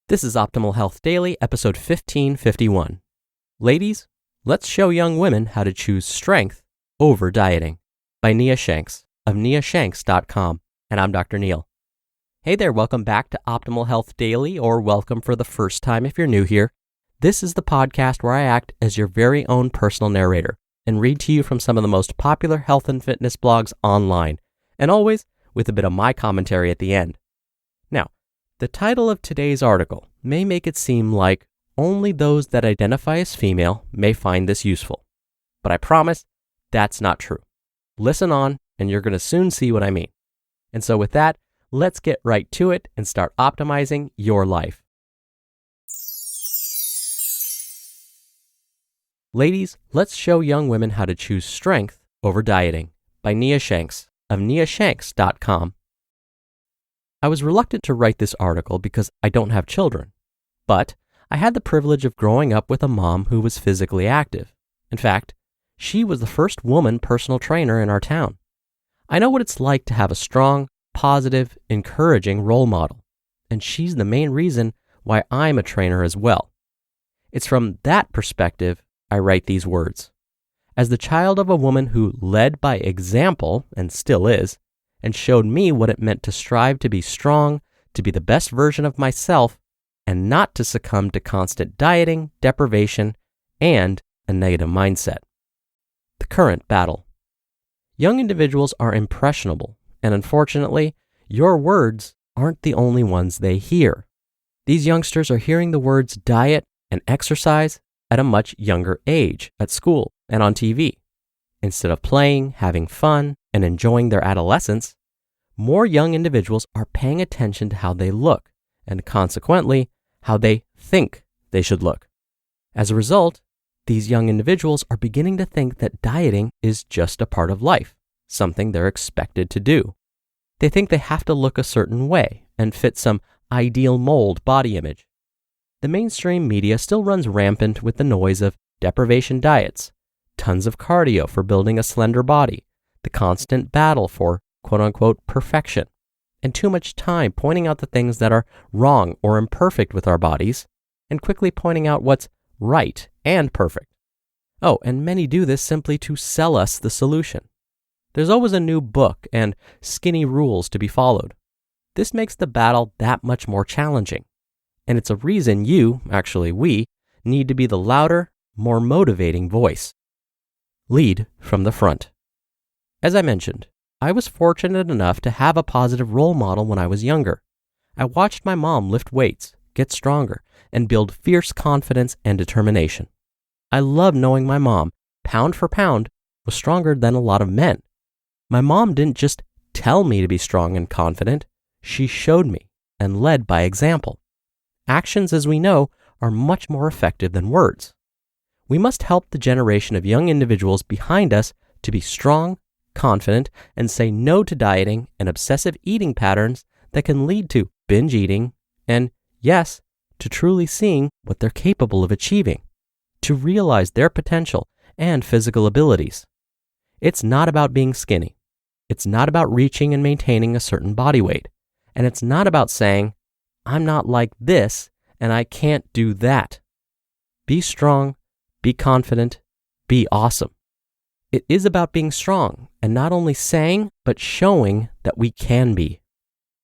This is Optimal Health Daily, episode 1551. Ladies, let's show young women how to choose strength over dieting, by Nia Shanks of niashanks.com. And I'm Dr. Neil. Hey there, welcome back to Optimal Health Daily, or welcome for the first time if you're new here. This is the podcast where I act as your very own personal narrator and read to you from some of the most popular health and fitness blogs online, and always with a bit of my commentary at the end. Now, the title of today's article may make it seem like only those that identify as female may find this useful, but I promise that's not true. Listen on, and you're going to soon see what I mean. And so with that, let's get right to it and start optimizing your life. Ladies, let's show young women how to choose strength over dieting, by Nia Shanks of niashanks.com. I was reluctant to write this article because I don't have children, but I had the privilege of growing up with a mom who was physically active. In fact, she was the first woman personal trainer in our town. I know what it's like to have a strong, positive, encouraging role model, and she's the main reason why I'm a trainer as well. It's from that perspective I write these words. As the child of a woman who led by example, and still is, and showed me what it meant to strive to be strong, to be the best version of myself, and not to succumb to constant dieting, deprivation, and a negative mindset. The current battle. Young individuals are impressionable, and unfortunately, your words aren't the only ones they hear. These youngsters are hearing the words diet and exercise at a much younger age, at school and on TV. Instead of playing, having fun, and enjoying their adolescence, more young individuals are paying attention to how they look, and consequently, how they think they should look. As a result, these young individuals are beginning to think that dieting is just a part of life, something they're expected to do. They think they have to look a certain way and fit some ideal mold body image. The mainstream media still runs rampant with the noise of deprivation diets, tons of cardio for building a slender body, the constant battle for quote-unquote perfection, and too much time pointing out the things that are wrong or imperfect with our bodies, and quickly pointing out what's right and perfect. Oh, and many do this simply to sell us the solution. There's always a new book and skinny rules to be followed. This makes the battle that much more challenging, and it's a reason we, need to be the louder, more motivating voice. Lead from the front. As I mentioned, I was fortunate enough to have a positive role model when I was younger. I watched my mom lift weights, get stronger, and build fierce confidence and determination. I love knowing my mom, pound for pound, was stronger than a lot of men. My mom didn't just tell me to be strong and confident, she showed me and led by example. Actions, as we know, are much more effective than words. We must help the generation of young individuals behind us to be strong, confident, and say no to dieting and obsessive eating patterns that can lead to binge eating and, yes, to truly seeing what they're capable of achieving, to realize their potential and physical abilities. It's not about being skinny. It's not about reaching and maintaining a certain body weight. And it's not about saying, I'm not like this and I can't do that. Be strong, be confident, be awesome. It is about being strong and not only saying, but showing that we can be.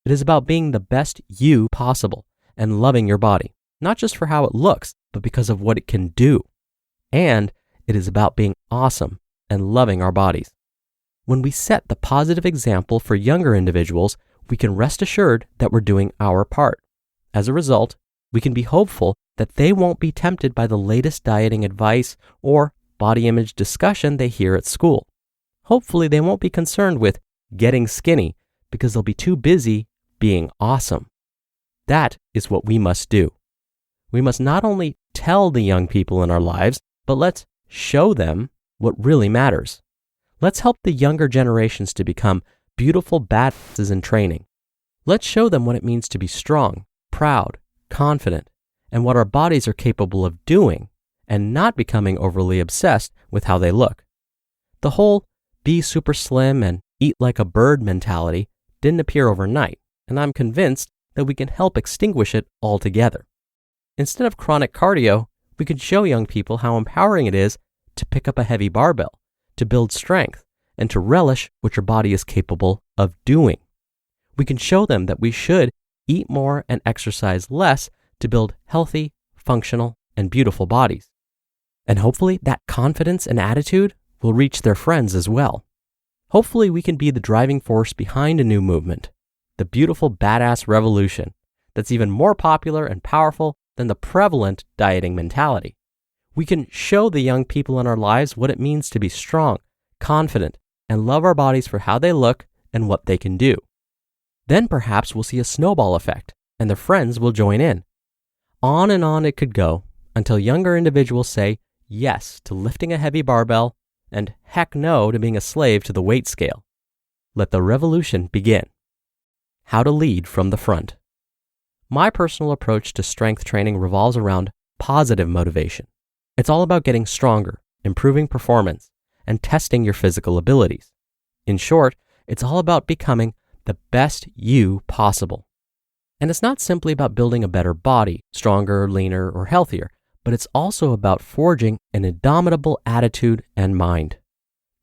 It is about being the best you possible and loving your body, not just for how it looks, but because of what it can do. And it is about being awesome and loving our bodies. When we set the positive example for younger individuals, we can rest assured that we're doing our part. As a result, we can be hopeful that they won't be tempted by the latest dieting advice or body image discussion they hear at school. Hopefully, they won't be concerned with getting skinny because they'll be too busy being awesome. That is what we must do. We must not only tell the young people in our lives, but let's show them what really matters. Let's help the younger generations to become beautiful badasses in training. Let's show them what it means to be strong, proud, confident, and what our bodies are capable of doing, and not becoming overly obsessed with how they look. The whole be super slim and eat like a bird mentality didn't appear overnight, and I'm convinced that we can help extinguish it altogether. Instead of chronic cardio, we could show young people how empowering it is to pick up a heavy barbell, to build strength, and to relish what your body is capable of doing. We can show them that we should eat more and exercise less to build healthy, functional, and beautiful bodies. And hopefully that confidence and attitude will reach their friends as well. Hopefully we can be the driving force behind a new movement, the beautiful badass revolution that's even more popular and powerful than the prevalent dieting mentality. We can show the young people in our lives what it means to be strong, confident, and love our bodies for how they look and what they can do. Then perhaps we'll see a snowball effect, and their friends will join in. On and on it could go until younger individuals say yes to lifting a heavy barbell and heck no to being a slave to the weight scale. Let the revolution begin. How to lead from the front. My personal approach to strength training revolves around positive motivation. It's all about getting stronger, improving performance, and testing your physical abilities. In short, it's all about becoming the best you possible. And it's not simply about building a better body, stronger, leaner, or healthier, but it's also about forging an indomitable attitude and mind.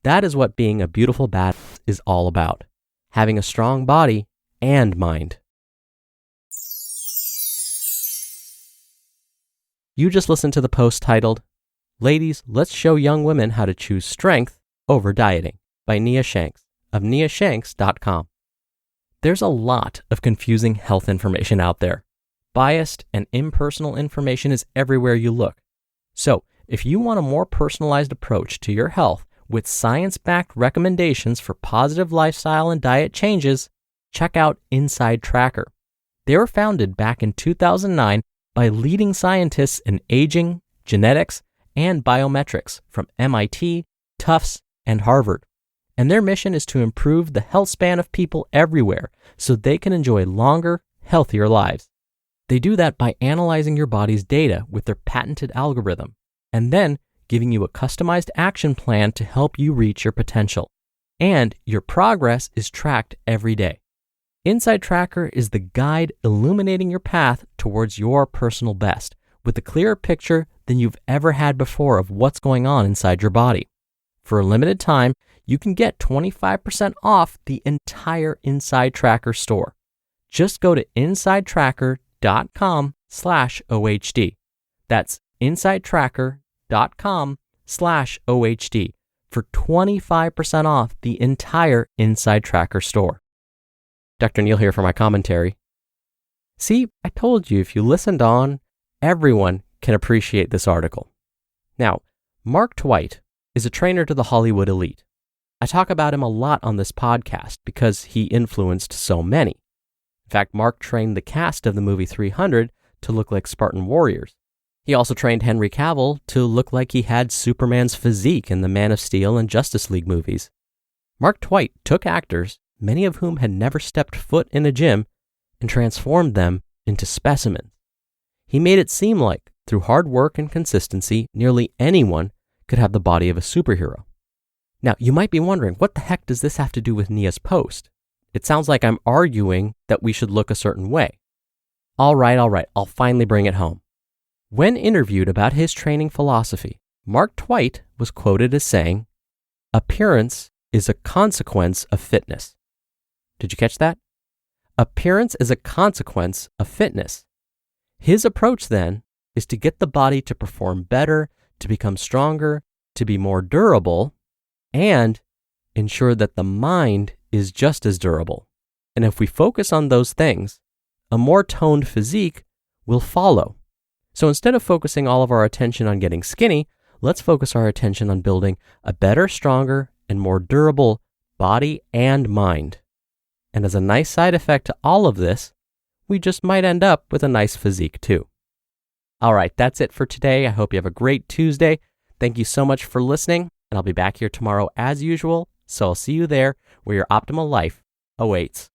That is what being a beautiful badass is all about. Having a strong body and mind. You just listened to the post titled, "Ladies, Let's Show Young Women How to Choose Strength Over Dieting" by Nia Shanks of niashanks.com. There's a lot of confusing health information out there. Biased and impersonal information is everywhere you look. So, if you want a more personalized approach to your health with science-backed recommendations for positive lifestyle and diet changes, check out Inside Tracker. They were founded back in 2009 by leading scientists in aging, genetics, and biometrics from MIT, Tufts, and Harvard. And their mission is to improve the health span of people everywhere so they can enjoy longer, healthier lives. They do that by analyzing your body's data with their patented algorithm, and then giving you a customized action plan to help you reach your potential. And your progress is tracked every day. Inside Tracker is the guide illuminating your path towards your personal best with a clearer picture than you've ever had before of what's going on inside your body. For a limited time, you can get 25% off the entire Inside Tracker store. Just go to insidetracker.com/OHD. That's insidetracker.com/OHD for 25% off the entire Inside Tracker store. Dr. Neil here for my commentary. See, I told you if you listened on, everyone can appreciate this article. Now, Mark Twight is a trainer to the Hollywood elite. I talk about him a lot on this podcast because he influenced so many. In fact, Mark trained the cast of the movie 300 to look like Spartan warriors. He also trained Henry Cavill to look like he had Superman's physique in the Man of Steel and Justice League movies. Mark Twight took actors, many of whom had never stepped foot in a gym, and transformed them into specimens. He made it seem like, through hard work and consistency, nearly anyone could have the body of a superhero. Now, you might be wondering, what the heck does this have to do with Nia's post? It sounds like I'm arguing that we should look a certain way. All right, I'll finally bring it home. When interviewed about his training philosophy, Mark Twight was quoted as saying, "Appearance is a consequence of fitness." Did you catch that? Appearance is a consequence of fitness. His approach then is to get the body to perform better, to become stronger, to be more durable, and ensure that the mind is just as durable. And if we focus on those things, a more toned physique will follow. So instead of focusing all of our attention on getting skinny, let's focus our attention on building a better, stronger, and more durable body and mind. And as a nice side effect to all of this, we just might end up with a nice physique too. All right, that's it for today. I hope you have a great Tuesday. Thank you so much for listening, and I'll be back here tomorrow as usual. So I'll see you there where your optimal life awaits.